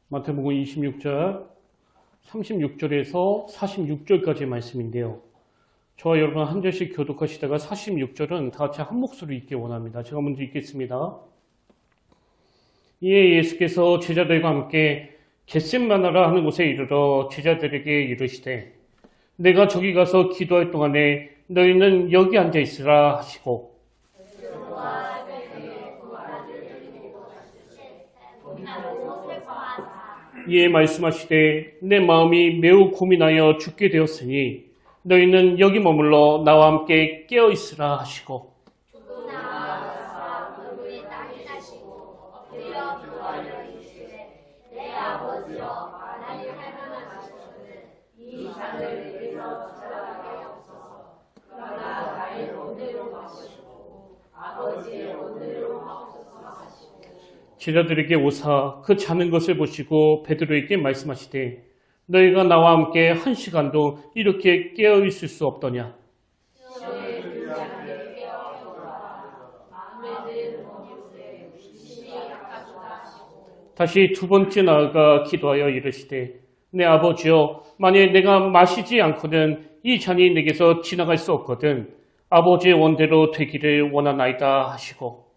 마태복음 26절 36절에서 46절까지의 말씀인데요. 저와 여러분 한 절씩 교독하시다가 46절은 다 같이 한 목소리 읽기 원합니다. 제가 먼저 읽겠습니다. 이에 예수께서 제자들과 함께 겟셋마나라 하는 곳에 이르러 제자들에게 이르시되 내가 저기 가서 기도할 동안에 너희는 여기 앉아 있으라 하시고 이에 말씀하시되 내 마음이 매우 고민하여 죽게 되었으니 너희는 여기 머물러 나와 함께 깨어 있으라 하시고 제자들에게 오사 그 자는 것을 보시고 베드로에게 말씀하시되 너희가 나와 함께 한 시간도 이렇게 깨어 있을 수 없더냐. 다시 두 번째 나아가 기도하여 이르시되 내 아버지여 만일 내가 마시지 않고는 이 잔이 내게서 지나갈 수 없거든 아버지의 원대로 되기를 원하나이다 하시고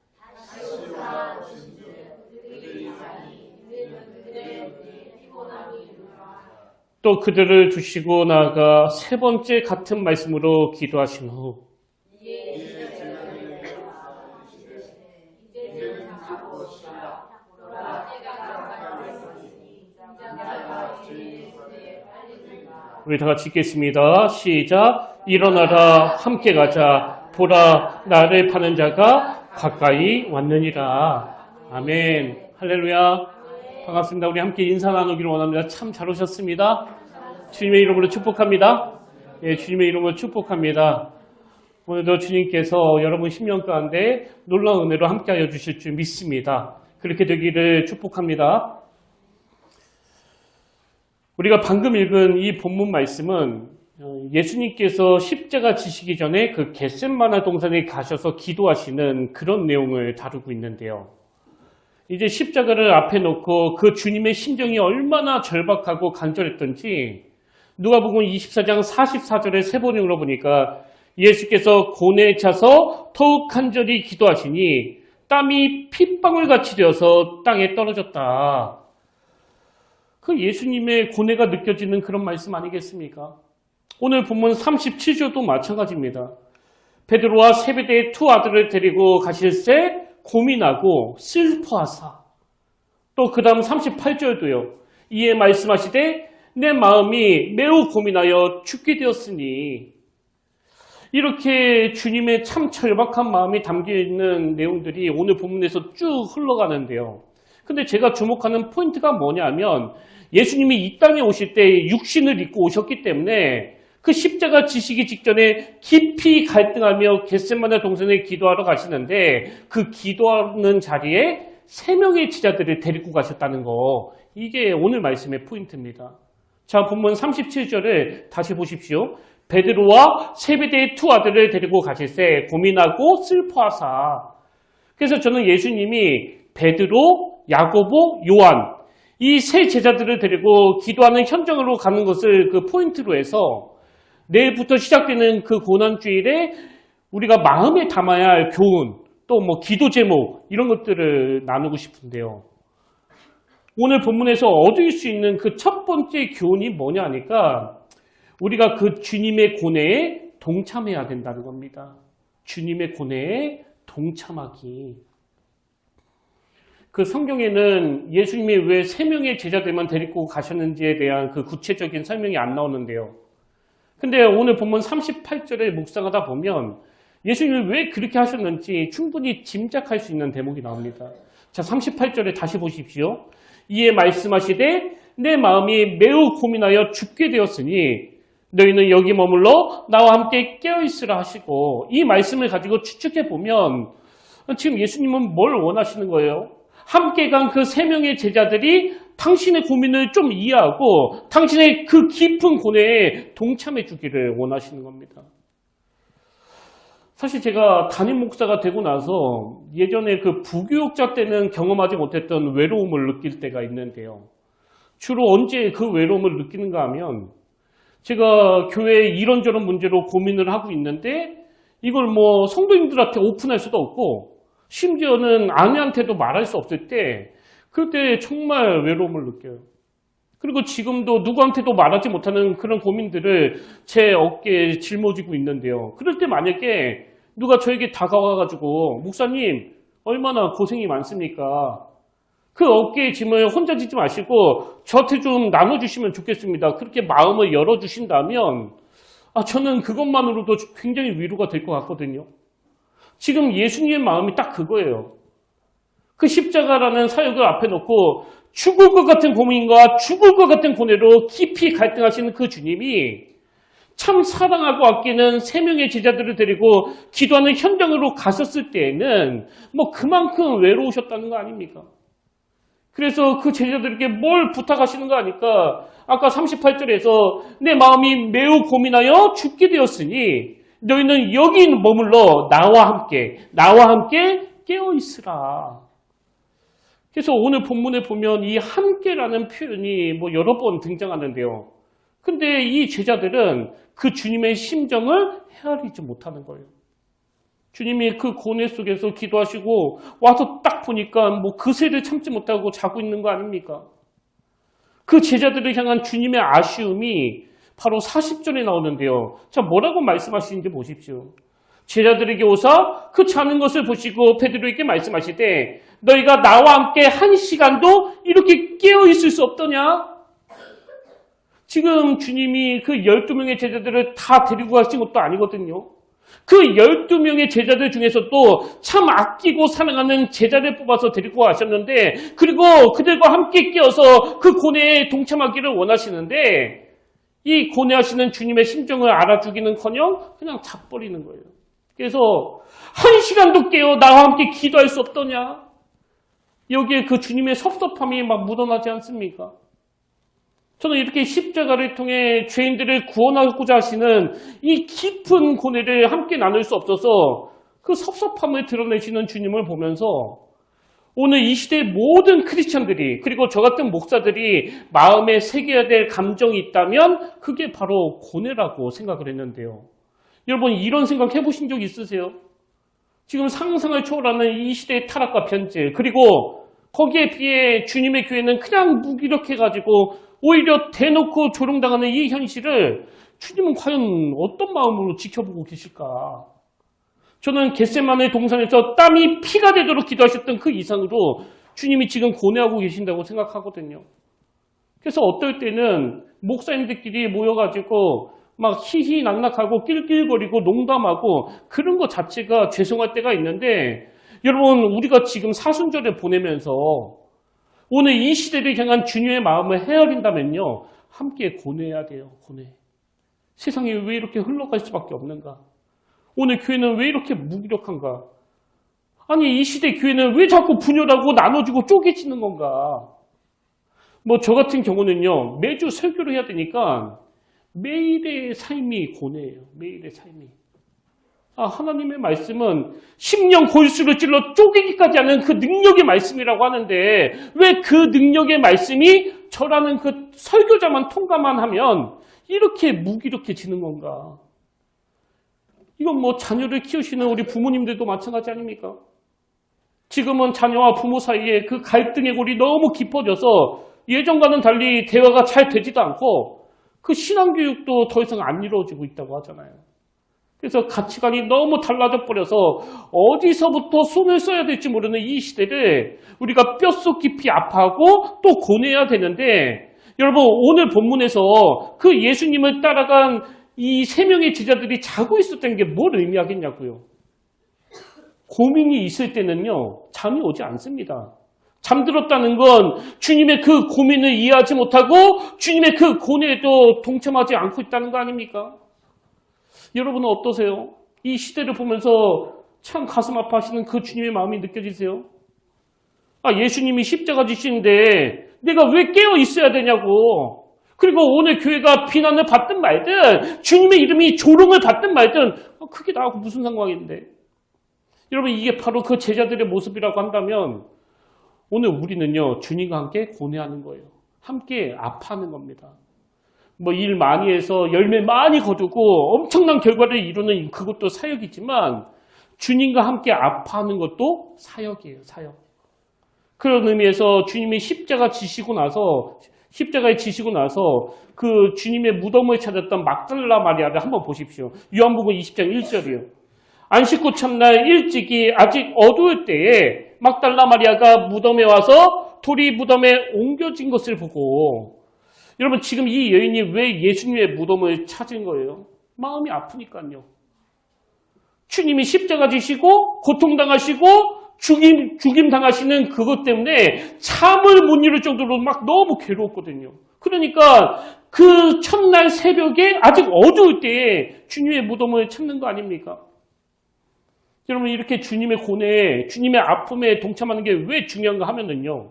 또 그들을 두시고 나아가 세 번째 같은 말씀으로 기도하신 후 우리 다 같이 읽겠습니다. 시작. 일어나라 함께 가자. 보라 나를 파는 자가 가까이 왔느니라. 아멘. 할렐루야. 반갑습니다. 우리 함께 인사 나누기를 원합니다. 참 잘 오셨습니다. 주님의 이름으로 축복합니다. 예, 주님의 이름으로 축복합니다. 오늘도 주님께서 여러분 심령 가운데 놀라운 은혜로 함께하여 주실 줄 믿습니다. 그렇게 되기를 축복합니다. 우리가 방금 읽은 이 본문 말씀은 예수님께서 십자가 지시기 전에 그 겟셋마나 동산에 가셔서 기도하시는 그런 내용을 다루고 있는데요. 이제 십자가를 앞에 놓고 그 주님의 심정이 얼마나 절박하고 간절했던지 누가복음 24장 44절의 세 번역으로 보니까 예수께서 고뇌에 차서 더욱 간절히 기도하시니 땀이 핏방울같이 되어서 땅에 떨어졌다. 그 예수님의 고뇌가 느껴지는 그런 말씀 아니겠습니까? 오늘 본문 37절도 마찬가지입니다. 베드로와 세베대의 두 아들을 데리고 가실새 고민하고 슬퍼하사 또 그 다음 38절도요. 이에 말씀하시되 내 마음이 매우 고민하여 죽게 되었으니 이렇게 주님의 참 절박한 마음이 담겨있는 내용들이 오늘 본문에서 쭉 흘러가는데요. 근데 제가 주목하는 포인트가 뭐냐면 예수님이 이 땅에 오실 때 육신을 입고 오셨기 때문에 그 십자가 지시기 직전에 깊이 갈등하며 겟셋마네 동산에 기도하러 가시는데 그 기도하는 자리에 세 명의 제자들을 데리고 가셨다는 거 이게 오늘 말씀의 포인트입니다. 자, 본문 37절을 다시 보십시오. 베드로와 세베대의 두 아들을 데리고 가실새 고민하고 슬퍼하사. 그래서 저는 예수님이 베드로, 야고보, 요한 이 세 제자들을 데리고 기도하는 현장으로 가는 것을 그 포인트로 해서 내일부터 시작되는 그 고난주일에 우리가 마음에 담아야 할 교훈, 또 뭐 기도 제목 이런 것들을 나누고 싶은데요. 오늘 본문에서 얻을 수 있는 그 첫 번째 교훈이 뭐냐 하니까 우리가 그 주님의 고뇌에 동참해야 된다는 겁니다. 주님의 고뇌에 동참하기. 그 성경에는 예수님이 왜 세 명의 제자들만 데리고 가셨는지에 대한 그 구체적인 설명이 안 나오는데요. 근데 오늘 본문 38절에 묵상하다 보면 예수님이 왜 그렇게 하셨는지 충분히 짐작할 수 있는 대목이 나옵니다. 자, 38절에 다시 보십시오. 이에 말씀하시되 내 마음이 매우 고민하여 죽게 되었으니 너희는 여기 머물러 나와 함께 깨어있으라 하시고 이 말씀을 가지고 추측해 보면 지금 예수님은 뭘 원하시는 거예요? 함께 간 그 세 명의 제자들이 당신의 고민을 좀 이해하고 당신의 그 깊은 고뇌에 동참해 주기를 원하시는 겁니다. 사실 제가 담임 목사가 되고 나서 예전에 그 부교육자 때는 경험하지 못했던 외로움을 느낄 때가 있는데요. 주로 언제 그 외로움을 느끼는가 하면 제가 교회에 이런저런 문제로 고민을 하고 있는데 이걸 뭐 성도님들한테 오픈할 수도 없고 심지어는 아내한테도 말할 수 없을 때 그때 정말 외로움을 느껴요. 그리고 지금도 누구한테도 말하지 못하는 그런 고민들을 제 어깨에 짊어지고 있는데요. 그럴 때 만약에 누가 저에게 다가와가지고 목사님 얼마나 고생이 많습니까? 그 어깨의 짐을 혼자 지지 마시고 저한테 좀 나눠주시면 좋겠습니다. 그렇게 마음을 열어주신다면 저는 그것만으로도 굉장히 위로가 될 것 같거든요. 지금 예수님의 마음이 딱 그거예요. 그 십자가라는 사역을 앞에 놓고 죽을 것 같은 고민과 죽을 것 같은 고뇌로 깊이 갈등하시는 그 주님이 참 사랑하고 아끼는 세 명의 제자들을 데리고 기도하는 현장으로 가셨을 때에는 뭐 그만큼 외로우셨다는 거 아닙니까? 그래서 그 제자들에게 뭘 부탁하시는 거 아니까 아까 38절에서 내 마음이 매우 고민하여 죽게 되었으니 너희는 여기 머물러 나와 함께 깨어 있으라. 그래서 오늘 본문에 보면 이 함께라는 표현이 뭐 여러 번 등장하는데요. 근데 이 제자들은 그 주님의 심정을 헤아리지 못하는 거예요. 주님이 그 고뇌 속에서 기도하시고 와서 딱 보니까 뭐 그새를 참지 못하고 자고 있는 거 아닙니까? 그 제자들을 향한 주님의 아쉬움이 바로 40절에 나오는데요. 자, 뭐라고 말씀하시는지 보십시오. 제자들에게 오사 그 자는 것을 보시고 베드로에게 말씀하시되 너희가 나와 함께 한 시간도 이렇게 깨어 있을 수 없더냐? 지금 주님이 그 12명의 제자들을 다 데리고 가신 것도 아니거든요. 그 12명의 제자들 중에서도 참 아끼고 사랑하는 제자를 뽑아서 데리고 가셨는데 그리고 그들과 함께 깨어서 그 고뇌에 동참하기를 원하시는데 이 고뇌하시는 주님의 심정을 알아주기는커녕 그냥 자버리는 거예요. 그래서 한 시간도 깨어 나와 함께 기도할 수 없더냐? 여기에 그 주님의 섭섭함이 막 묻어나지 않습니까? 저는 이렇게 십자가를 통해 죄인들을 구원하고자 하시는 이 깊은 고뇌를 함께 나눌 수 없어서 그 섭섭함을 드러내시는 주님을 보면서 오늘 이 시대의 모든 크리스찬들이 그리고 저 같은 목사들이 마음에 새겨야 될 감정이 있다면 그게 바로 고뇌라고 생각을 했는데요. 여러분 이런 생각 해보신 적 있으세요? 지금 상상을 초월하는 이 시대의 타락과 변질 그리고 거기에 비해 주님의 교회는 그냥 무기력해가지고 오히려 대놓고 조롱당하는 이 현실을 주님은 과연 어떤 마음으로 지켜보고 계실까? 저는 겟세마네 동산에서 땀이 피가 되도록 기도하셨던 그 이상으로 주님이 지금 고뇌하고 계신다고 생각하거든요. 그래서 어떨 때는 목사님들끼리 모여가지고 막 희희낙낙하고 낄낄거리고 농담하고 그런 것 자체가 죄송할 때가 있는데 여러분 우리가 지금 사순절을 보내면서 오늘 이 시대를 향한 주님의 마음을 헤아린다면요. 함께 고뇌해야 돼요. 고뇌. 세상이 왜 이렇게 흘러갈 수밖에 없는가? 오늘 교회는 왜 이렇게 무기력한가? 아니 이 시대 교회는 왜 자꾸 분열하고 나눠지고 쪼개지는 건가? 뭐 저 같은 경우는요. 매주 설교를 해야 되니까 매일의 삶이 고뇌예요. 매일의 삶이. 하나님의 말씀은 심령 골수를 찔러 쪼개기까지 하는 그 능력의 말씀이라고 하는데 왜 그 능력의 말씀이 저라는 그 설교자만 통과만 하면 이렇게 무기력해지는 건가? 이건 뭐 자녀를 키우시는 우리 부모님들도 마찬가지 아닙니까? 지금은 자녀와 부모 사이에 그 갈등의 골이 너무 깊어져서 예전과는 달리 대화가 잘 되지도 않고 그 신앙교육도 더 이상 안 이루어지고 있다고 하잖아요. 그래서 가치관이 너무 달라져 버려서 어디서부터 손을 써야 될지 모르는 이 시대를 우리가 뼛속 깊이 아파하고 또 고뇌해야 되는데 여러분 오늘 본문에서 그 예수님을 따라간 이 세 명의 제자들이 자고 있었다는 게 뭘 의미하겠냐고요. 고민이 있을 때는요. 잠이 오지 않습니다. 잠들었다는 건 주님의 그 고민을 이해하지 못하고 주님의 그 고뇌에도 동참하지 않고 있다는 거 아닙니까? 여러분은 어떠세요? 이 시대를 보면서 참 가슴 아파하시는 그 주님의 마음이 느껴지세요? 예수님이 십자가 지시는데 내가 왜 깨어 있어야 되냐고. 그리고 오늘 교회가 비난을 받든 말든 주님의 이름이 조롱을 받든 말든 그게 나하고 무슨 상관인데. 여러분 이게 바로 그 제자들의 모습이라고 한다면 오늘 우리는요 주님과 함께 고뇌하는 거예요. 함께 아파하는 겁니다. 뭐 일 많이 해서 열매 많이 거두고 엄청난 결과를 이루는 그것도 사역이지만 주님과 함께 아파하는 것도 사역이에요. 사역. 그런 의미에서 주님이 십자가에 지시고 나서 그 주님의 무덤을 찾았던 막달라 마리아를 한번 보십시오. 요한복음 20장 1절이요. 안식구 첫날 일찍이 아직 어두울 때에 막달라 마리아가 무덤에 와서 돌이 무덤에 옮겨진 것을 보고, 여러분 지금 이 여인이 왜 예수님의 무덤을 찾은 거예요? 마음이 아프니까요. 주님이 십자가 지시고 고통당하시고 죽임 당하시는 그것 때문에 잠을 못 이룰 정도로 막 너무 괴로웠거든요. 그러니까 그 첫날 새벽에 아직 어두울 때에 주님의 무덤을 찾는 거 아닙니까? 여러분 이렇게 주님의 고뇌에, 주님의 아픔에 동참하는 게 왜 중요한가 하면은요,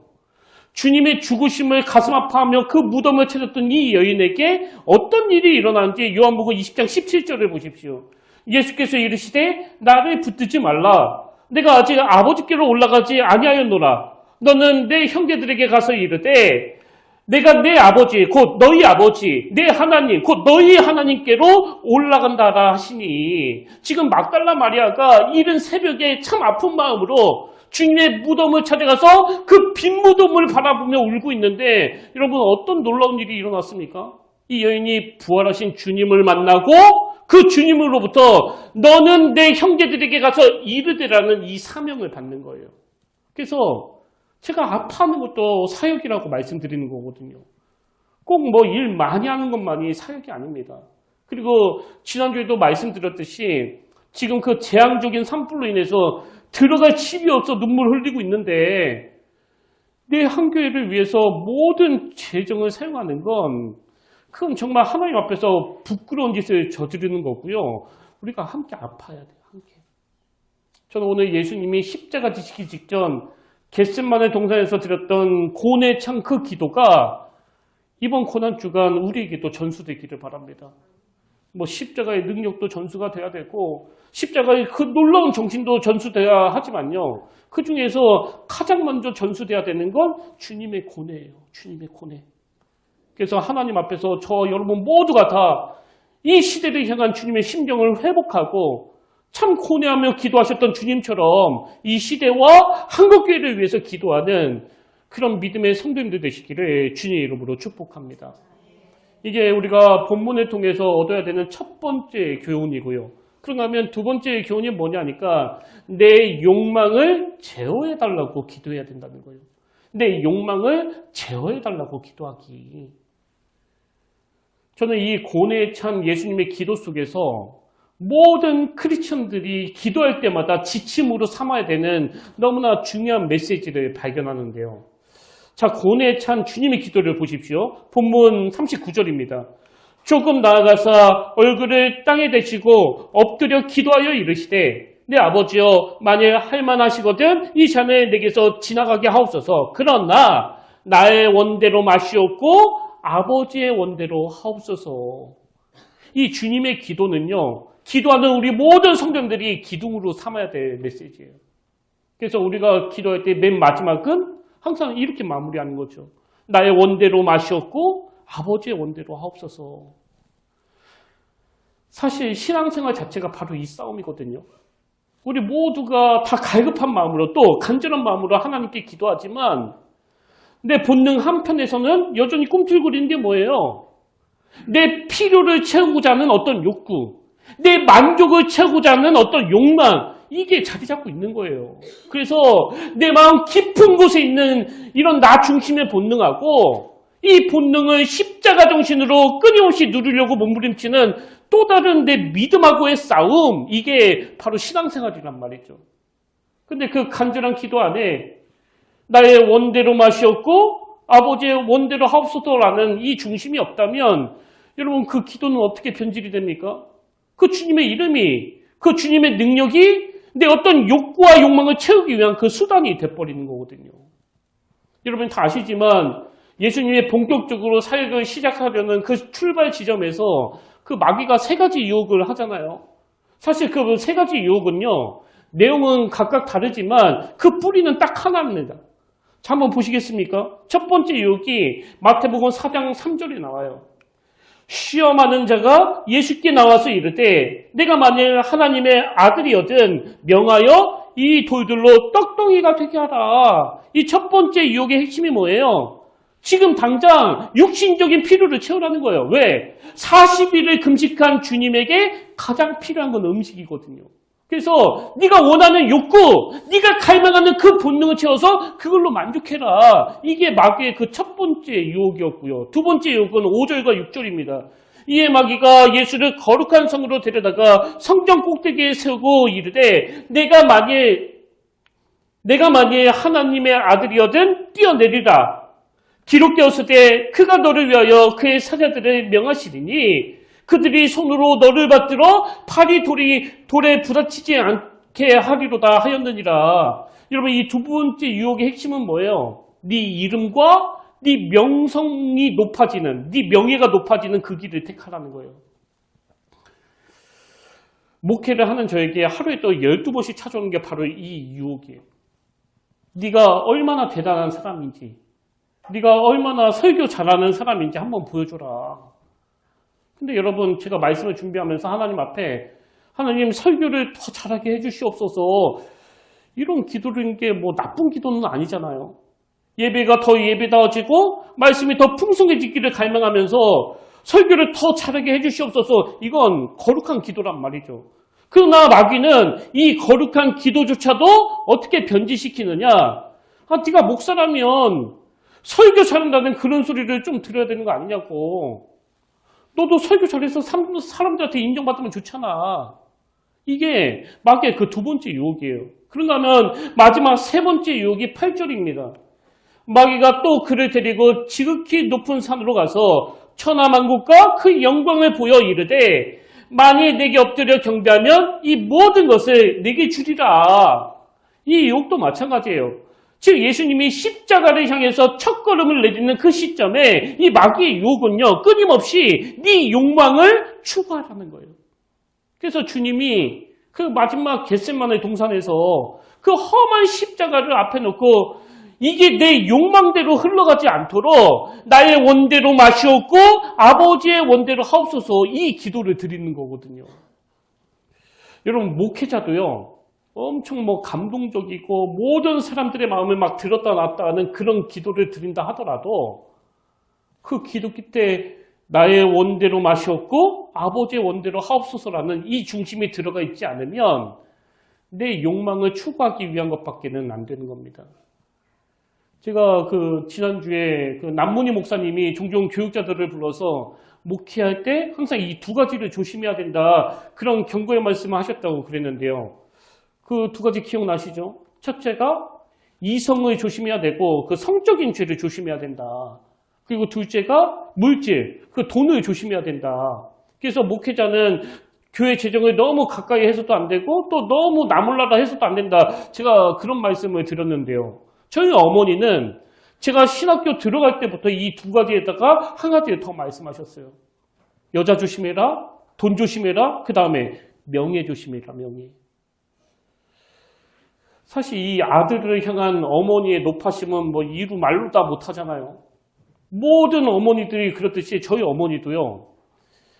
주님의 죽으심을 가슴 아파하며 그 무덤을 찾았던 이 여인에게 어떤 일이 일어나는지 요한복음 20장 17절을 보십시오. 예수께서 이르시되 나를 붙들지 말라. 내가 아직 아버지께로 올라가지 아니하였노라. 너는 내 형제들에게 가서 이르되 내가 내 아버지 곧 너희 아버지 내 하나님 곧 너희 하나님께로 올라간다라 하시니, 지금 막달라 마리아가 이른 새벽에 참 아픈 마음으로 주님의 무덤을 찾아가서 그 빈 무덤을 바라보며 울고 있는데, 여러분 어떤 놀라운 일이 일어났습니까? 이 여인이 부활하신 주님을 만나고 그 주님으로부터 너는 내 형제들에게 가서 이르되라는 이 사명을 받는 거예요. 그래서 제가 아파하는 것도 사역이라고 말씀드리는 거거든요. 꼭 뭐 일 많이 하는 것만이 사역이 아닙니다. 그리고 지난주에도 말씀드렸듯이 지금 그 재앙적인 산불로 인해서 들어갈 집이 없어 눈물 흘리고 있는데, 내 한교회를 위해서 모든 재정을 사용하는 건 그건 정말 하나님 앞에서 부끄러운 짓을 저지르는 거고요. 우리가 함께 아파야 돼요. 함께. 저는 오늘 예수님이 십자가 지시기 직전 겟세마네 동산에서 드렸던 고뇌 찬 그 기도가 이번 고난주간 우리에게도 전수되기를 바랍니다. 뭐 십자가의 능력도 전수가 돼야 되고 십자가의 그 놀라운 정신도 전수돼야 하지만요, 그 중에서 가장 먼저 전수돼야 되는 건 주님의 고뇌예요. 주님의 고뇌. 그래서 하나님 앞에서 저 여러분 모두가 다 이 시대를 향한 주님의 심정을 회복하고 참 고뇌하며 기도하셨던 주님처럼 이 시대와 한국교회를 위해서 기도하는 그런 믿음의 성도님들 되시기를 주님의 이름으로 축복합니다. 이게 우리가 본문을 통해서 얻어야 되는 첫 번째 교훈이고요. 그런가 하면 두 번째 교훈이 뭐냐니까 내 욕망을 제어해달라고 기도해야 된다는 거예요. 내 욕망을 제어해달라고 기도하기. 저는 이 고뇌에 찬 예수님의 기도 속에서 모든 크리스천들이 기도할 때마다 지침으로 삼아야 되는 너무나 중요한 메시지를 발견하는데요. 자, 고뇌에 찬 주님의 기도를 보십시오. 본문 39절입니다. 조금 나아가서 얼굴을 땅에 대시고 엎드려 기도하여 이르시되 내 아버지여 만일 할만하시거든 이 잔을 내게서 지나가게 하옵소서. 그러나 나의 원대로 마시옵고 아버지의 원대로 하옵소서. 이 주님의 기도는요, 기도하는 우리 모든 성도들이 기둥으로 삼아야 될 메시지예요. 그래서 우리가 기도할 때 맨 마지막은 항상 이렇게 마무리하는 거죠. 나의 원대로 마시옵고 아버지의 원대로 하옵소서. 사실 신앙생활 자체가 바로 이 싸움이거든요. 우리 모두가 다 갈급한 마음으로 또 간절한 마음으로 하나님께 기도하지만 내 본능 한편에서는 여전히 꿈틀거리는 게 뭐예요? 내 필요를 채우고자 하는 어떤 욕구, 내 만족을 채우고자 하는 어떤 욕망, 이게 자리 잡고 있는 거예요. 그래서 내 마음 깊은 곳에 있는 이런 나 중심의 본능하고 이 본능을 십자가 정신으로 끊임없이 누리려고 몸부림치는 또 다른 내 믿음하고의 싸움, 이게 바로 신앙생활이란 말이죠. 근데 그 간절한 기도 안에 나의 원대로 마시옵고 아버지의 원대로 하옵소서라는 이 중심이 없다면 여러분 그 기도는 어떻게 변질이 됩니까? 그 주님의 이름이, 그 주님의 능력이 내 어떤 욕구와 욕망을 채우기 위한 그 수단이 돼버리는 거거든요. 여러분 다 아시지만 예수님이 본격적으로 사역을 시작하려는 그 출발 지점에서 그 마귀가 세 가지 유혹을 하잖아요. 사실 그 세 가지 유혹은요, 내용은 각각 다르지만 그 뿌리는 딱 하나입니다. 자, 한번 보시겠습니까? 첫 번째 유혹이 마태복음 4장 3절에 나와요. 시험하는 자가 예수께 나와서 이르되 내가 만일 하나님의 아들이거든 명하여 이 돌들로 떡덩이가 되게 하라. 이 첫 번째 유혹의 핵심이 뭐예요? 지금 당장 육신적인 필요를 채우라는 거예요. 왜? 40일을 금식한 주님에게 가장 필요한 건 음식이거든요. 그래서 네가 원하는 욕구, 네가 갈망하는 그 본능을 채워서 그걸로 만족해라. 이게 마귀의 그 첫 번째 유혹이었고요. 두 번째 유혹은 5절과 6절입니다. 이에 마귀가 예수를 거룩한 성으로 데려다가 성전 꼭대기에 세우고 이르되 내가 만일 하나님의 아들이거든 뛰어내리라. 기록되었으되 그가 너를 위하여 그의 사자들을 명하시리니 그들이 손으로 너를 받들어 팔이 돌에 부딪히지 않게 하리로다 하였느니라. 여러분, 이 두 번째 유혹의 핵심은 뭐예요? 네 이름과 네 명성이 높아지는, 네 명예가 높아지는 그 길을 택하라는 거예요. 목회를 하는 저에게 하루에 또 12번씩 찾아오는 게 바로 이 유혹이에요. 네가 얼마나 대단한 사람인지, 네가 얼마나 설교 잘하는 사람인지 한번 보여줘라. 근데 여러분, 제가 말씀을 준비하면서 하나님 앞에 하나님 설교를 더 잘하게 해주시옵소서, 이런 기도는 게 뭐 나쁜 기도는 아니잖아요. 예배가 더 예배다워지고 말씀이 더 풍성해지기를 갈망하면서 설교를 더 잘하게 해주시옵소서, 이건 거룩한 기도란 말이죠. 그러나 마귀는 이 거룩한 기도조차도 어떻게 변질시키느냐? 네가 목사라면 설교 잘한다는 그런 소리를 좀 들어야 되는 거 아니냐고. 너도 설교 잘해서 사람들한테 인정받으면 좋잖아. 이게 마귀의 그 두 번째 유혹이에요. 그런가 하면 마지막 세 번째 유혹이 8절입니다. 마귀가 또 그를 데리고 지극히 높은 산으로 가서 천하만국과 그 영광을 보여 이르되 만일 내게 엎드려 경배하면 이 모든 것을 내게 주리라. 이 유혹도 마찬가지예요. 즉 예수님이 십자가를 향해서 첫걸음을 내딛는 그 시점에 이 마귀의 유혹은요, 끊임없이 네 욕망을 추구하라는 거예요. 그래서 주님이 그 마지막 겟세마네 동산에서 그 험한 십자가를 앞에 놓고 이게 내 욕망대로 흘러가지 않도록 나의 원대로 마시옵고 아버지의 원대로 하옵소서, 이 기도를 드리는 거거든요. 여러분, 목회자도요, 엄청 감동적이고 모든 사람들의 마음을 막 들었다 놨다 하는 그런 기도를 드린다 하더라도 그 기도 끝에 나의 원대로 마시옵고 아버지의 원대로 하옵소서라는 이 중심이 들어가 있지 않으면 내 욕망을 추구하기 위한 것밖에는 안 되는 겁니다. 제가 지난주에 남문희 목사님이 종종 교육자들을 불러서 목회할 때 항상 이 두 가지를 조심해야 된다, 그런 경고의 말씀을 하셨다고 그랬는데요. 그 두 가지 기억나시죠? 첫째가 이성을 조심해야 되고 그 성적인 죄를 조심해야 된다. 그리고 둘째가 물질, 그 돈을 조심해야 된다. 그래서 목회자는 교회 재정을 너무 가까이 해서도 안 되고 또 너무 나몰라라 해서도 안 된다. 제가 그런 말씀을 드렸는데요. 저희 어머니는 제가 신학교 들어갈 때부터 이 두 가지에다가 한 가지를 더 말씀하셨어요. 여자 조심해라, 돈 조심해라, 그 다음에 명예 조심해라, 명예. 사실 이 아들을 향한 어머니의 높아심은 이루 말로 다 못하잖아요. 모든 어머니들이 그렇듯이 저희 어머니도요,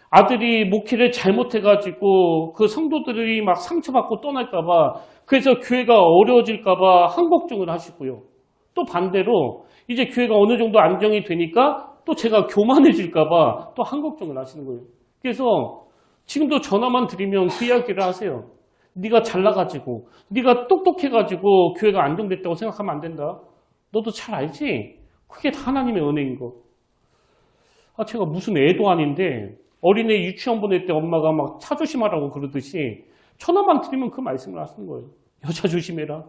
아들이 목회를 잘못해가지고 그 성도들이 막 상처받고 떠날까봐, 그래서 교회가 어려워질까봐 한걱정을 하시고요. 또 반대로 이제 교회가 어느 정도 안정이 되니까 또 제가 교만해질까봐 또 한걱정을 하시는 거예요. 그래서 지금도 전화만 드리면 그 이야기를 하세요. 네가 잘나가지고, 네가 똑똑해가지고 교회가 안정됐다고 생각하면 안 된다. 너도 잘 알지? 그게 다 하나님의 은혜인 거. 제가 무슨 애도 아닌데 어린애 유치원 보낼 때 엄마가 막 차 조심하라고 그러듯이 전화만 드리면 그 말씀을 하시는 거예요. 여자 조심해라.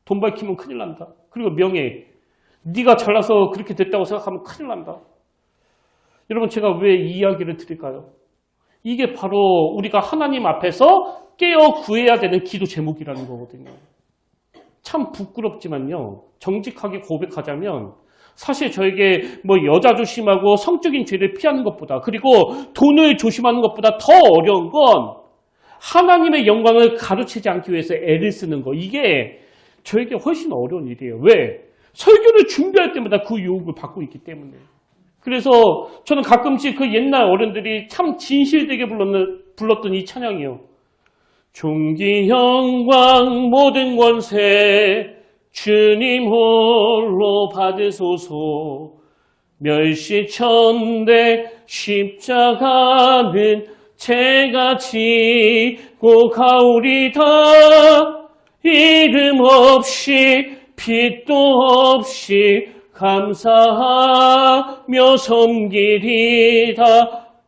돈 밝히면 큰일 난다. 그리고 명예. 네가 잘나서 그렇게 됐다고 생각하면 큰일 난다. 여러분, 제가 왜 이 이야기를 드릴까요? 이게 바로 우리가 하나님 앞에서 깨어 구해야 되는 기도 제목이라는 거거든요. 참 부끄럽지만요, 정직하게 고백하자면 사실 저에게 여자 조심하고 성적인 죄를 피하는 것보다, 그리고 돈을 조심하는 것보다 더 어려운 건 하나님의 영광을 가로채지 않기 위해서 애를 쓰는 거. 이게 저에게 훨씬 어려운 일이에요. 왜? 설교를 준비할 때마다 그 유혹을 받고 있기 때문에. 그래서 저는 가끔씩 그 옛날 어른들이 참 진실되게 불렀던 이 찬양이요. 존귀 영광 모든 권세 주님 홀로 받으소서. 멸시천대 십자가는 제가 지고 가오리다. 이름 없이 빛도 없이 감사하며 섬기리다.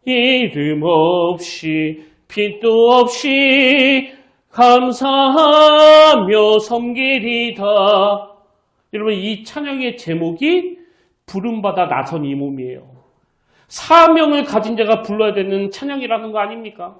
이름 없이 빛도 없이 감사하며 섬기리다. 여러분, 이 찬양의 제목이 부름받아 나선 이 몸이에요. 사명을 가진 자가 불러야 되는 찬양이라는 거 아닙니까?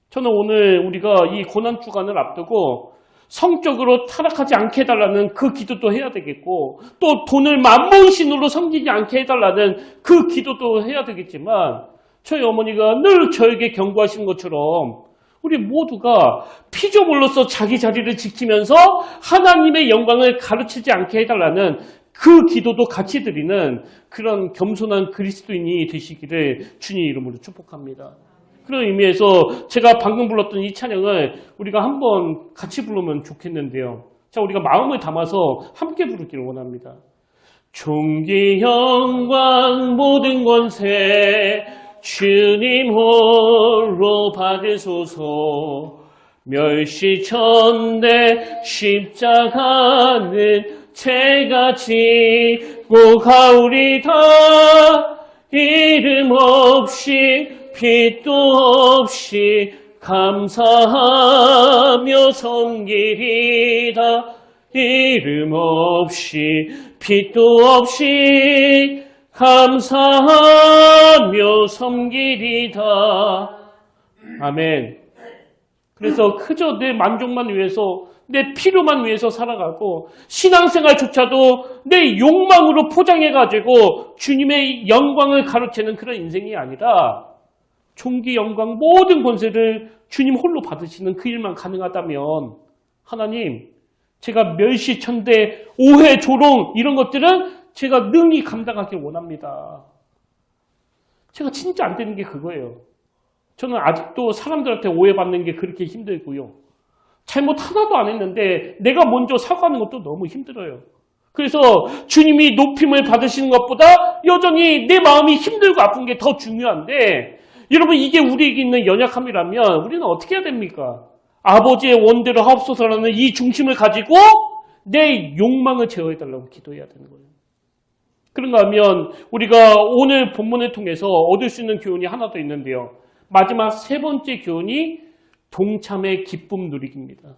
저는 오늘 우리가 이 고난주간을 앞두고 성적으로 타락하지 않게 해달라는 그 기도도 해야 되겠고, 또 돈을 만몬신으로 섬기지 않게 해달라는 그 기도도 해야 되겠지만, 저희 어머니가 늘 저에게 경고하시는 것처럼 우리 모두가 피조물로서 자기 자리를 지키면서 하나님의 영광을 가르치지 않게 해달라는 그 기도도 같이 드리는 그런 겸손한 그리스도인이 되시기를 주님 이름으로 축복합니다. 그런 의미에서 제가 방금 불렀던 이 찬양을 우리가 한번 같이 부르면 좋겠는데요. 자, 우리가 마음을 담아서 함께 부르기를 원합니다. 존귀 영광 모든 권세 주님 홀로 받으소서. 멸시천대 십자가는 제가 지고 가오리다. 이름 없이 빛도 없이 감사하며 섬기리다. 이름 없이 빛도 없이 감사하며 섬기리다. 아멘. 그래서 그저 내 만족만 위해서, 내 필요만 위해서 살아가고 신앙생활조차도 내 욕망으로 포장해가지고 주님의 영광을 가로채는 그런 인생이 아니라 존귀 영광 모든 권세를 주님 홀로 받으시는 그 일만 가능하다면, 하나님, 제가 멸시, 천대, 오해, 조롱 이런 것들은 제가 능히 감당하길 원합니다. 제가 진짜 안 되는 게 그거예요. 저는 아직도 사람들한테 오해받는 게 그렇게 힘들고요. 잘못 하나도 안 했는데 내가 먼저 사과하는 것도 너무 힘들어요. 그래서 주님이 높임을 받으시는 것보다 여전히 내 마음이 힘들고 아픈 게 더 중요한데, 여러분, 이게 우리에게 있는 연약함이라면 우리는 어떻게 해야 됩니까? 아버지의 원대로 하옵소서라는 이 중심을 가지고 내 욕망을 제어해달라고 기도해야 되는 거예요. 그런가 하면 우리가 오늘 본문을 통해서 얻을 수 있는 교훈이 하나 더 있는데요. 마지막 세 번째 교훈이 동참의 기쁨 누리기입니다.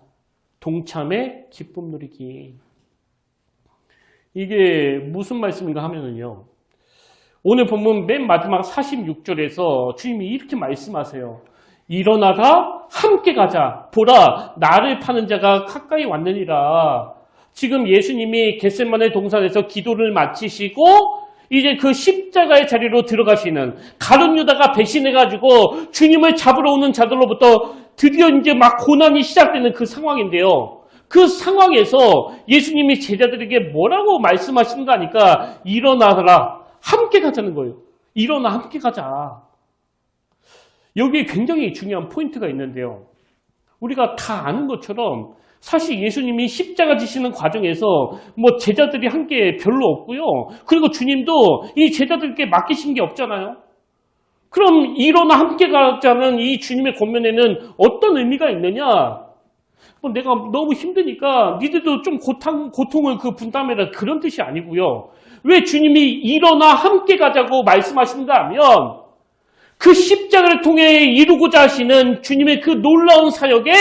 동참의 기쁨 누리기. 이게 무슨 말씀인가 하면은요. 오늘 본문 맨 마지막 46절에서 주님이 이렇게 말씀하세요. 일어나라 함께 가자. 보라 나를 파는 자가 가까이 왔느니라. 지금 예수님이 겟세마네 동산에서 기도를 마치시고 이제 그 십자가의 자리로 들어가시는, 가룟 유다가 배신해가지고 주님을 잡으러 오는 자들로부터 드디어 이제 막 고난이 시작되는 그 상황인데요. 그 상황에서 예수님이 제자들에게 뭐라고 말씀하시는가 하니까 일어나라 함께 가자는 거예요. 일어나 함께 가자. 여기에 굉장히 중요한 포인트가 있는데요. 우리가 다 아는 것처럼 사실 예수님이 십자가 지시는 과정에서 뭐 제자들이 한 게 별로 없고요. 그리고 주님도 이 제자들께 맡기신 게 없잖아요. 그럼 일어나 함께 가자는 이 주님의 권면에는 어떤 의미가 있느냐? 내가 너무 힘드니까 니들도 좀 고통을 분담해라, 그런 뜻이 아니고요. 왜 주님이 일어나 함께 가자고 말씀하시는가 하면 그 십자가를 통해 이루고자 하시는 주님의 그 놀라운 사역에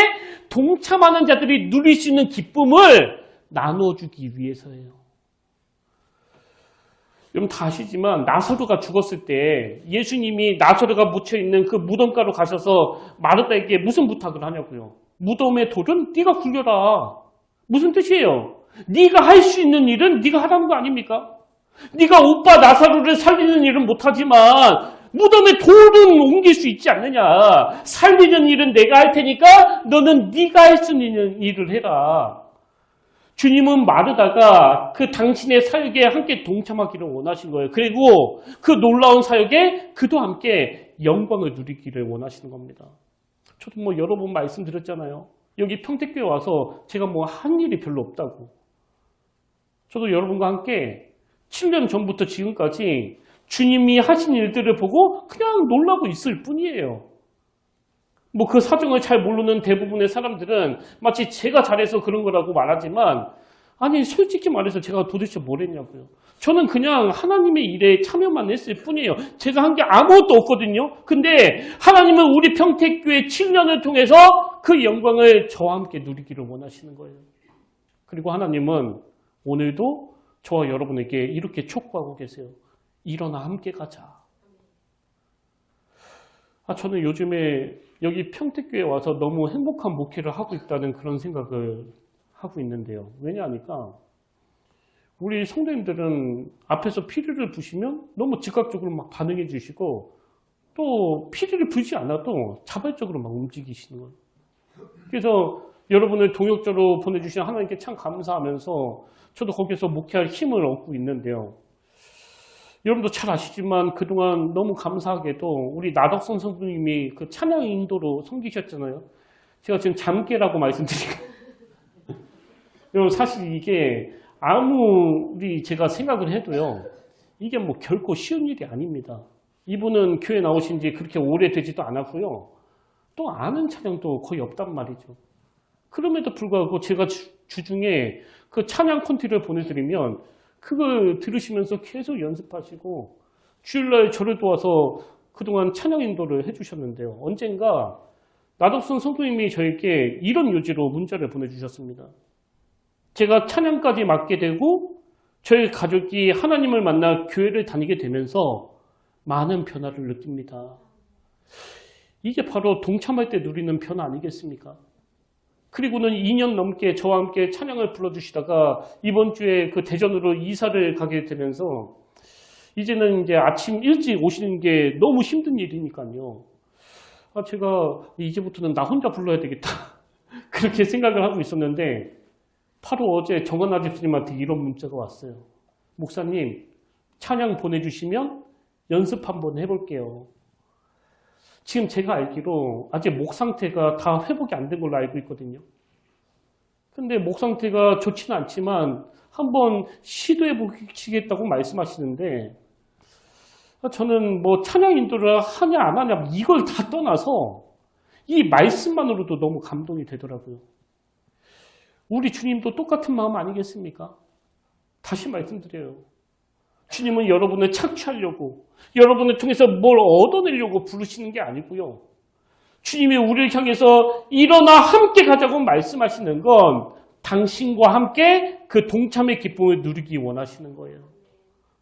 동참하는 자들이 누릴 수 있는 기쁨을 나눠주기 위해서예요. 여러분 다 아시지만 나사로가 죽었을 때 예수님이 나사로가 묻혀있는 그 무덤가로 가셔서 마르다에게 무슨 부탁을 하냐고요. 무덤의 돌은 네가 굴려라. 무슨 뜻이에요? 네가 할 수 있는 일은 네가 하라는 거 아닙니까? 네가 오빠 나사로를 살리는 일은 못하지만 무덤에 돌은 옮길 수 있지 않느냐. 살리는 일은 내가 할 테니까 너는 네가 할 수 있는 일을 해라. 주님은 마르다가 그 당신의 사역에 함께 동참하기를 원하신 거예요. 그리고 그 놀라운 사역에 그도 함께 영광을 누리기를 원하시는 겁니다. 저도 뭐 여러 번 말씀드렸잖아요. 여기 평택교회 와서 제가 뭐 한 일이 별로 없다고. 저도 여러분과 함께 7년 전부터 지금까지 주님이 하신 일들을 보고 그냥 놀라고 있을 뿐이에요. 뭐 그 사정을 잘 모르는 대부분의 사람들은 마치 제가 잘해서 그런 거라고 말하지만, 아니 솔직히 말해서 제가 도대체 뭘 했냐고요. 저는 그냥 하나님의 일에 참여만 했을 뿐이에요. 제가 한 게 아무것도 없거든요. 근데 하나님은 우리 평택교회 7년을 통해서 그 영광을 저와 함께 누리기를 원하시는 거예요. 그리고 하나님은 오늘도 저와 여러분에게 이렇게 촉구하고 계세요. 일어나 함께 가자. 저는 요즘에 여기 평택교회에 와서 너무 행복한 목회를 하고 있다는 그런 생각을 하고 있는데요. 왜냐하니까 우리 성도님들은 앞에서 피리를 부시면 너무 즉각적으로 막 반응해 주시고, 또 피리를 부지 않아도 자발적으로 막 움직이시는 거예요. 그래서 여러분을 동역자로 보내주신 하나님께 참 감사하면서 저도 거기서 목회할 힘을 얻고 있는데요. 여러분도 잘 아시지만 그동안 너무 감사하게도 우리 나덕선 성도님이 그 찬양 인도로 섬기셨잖아요. 제가 지금 잠깨라고 말씀드리고 여러분 사실 이게 아무리 제가 생각을 해도요, 이게 뭐 결코 쉬운 일이 아닙니다. 이분은 교회 나오신 지 그렇게 오래되지도 않았고요. 또 아는 찬양도 거의 없단 말이죠. 그럼에도 불구하고 제가 주중에 그 찬양 콘티를 보내드리면 그걸 들으시면서 계속 연습하시고 주일날 저를 도와서 그동안 찬양 인도를 해주셨는데요. 언젠가 나덕선 성도님이 저에게 이런 요지로 문자를 보내주셨습니다. 제가 찬양까지 맡게 되고 저희 가족이 하나님을 만나 교회를 다니게 되면서 많은 변화를 느낍니다. 이게 바로 동참할 때 누리는 변화 아니겠습니까? 그리고는 2년 넘게 저와 함께 찬양을 불러주시다가 이번 주에 그 대전으로 이사를 가게 되면서 이제는 이제 아침 일찍 오시는 게 너무 힘든 일이니까요. 제가 이제부터는 나 혼자 불러야 되겠다. 그렇게 생각을 하고 있었는데 바로 어제 정원 아집스님한테 이런 문자가 왔어요. 목사님, 찬양 보내주시면 연습 한번 해볼게요. 지금 제가 알기로 아직 목 상태가 다 회복이 안 된 걸로 알고 있거든요. 근데 목 상태가 좋지는 않지만 한번 시도해 보시겠다고 말씀하시는데, 저는 뭐 찬양 인도를 하냐 안 하냐 이걸 다 떠나서 이 말씀만으로도 너무 감동이 되더라고요. 우리 주님도 똑같은 마음 아니겠습니까? 다시 말씀드려요. 주님은 여러분을 착취하려고, 여러분을 통해서 뭘 얻어내려고 부르시는 게 아니고요. 주님이 우리를 향해서 일어나 함께 가자고 말씀하시는 건 당신과 함께 그 동참의 기쁨을 누리기 원하시는 거예요.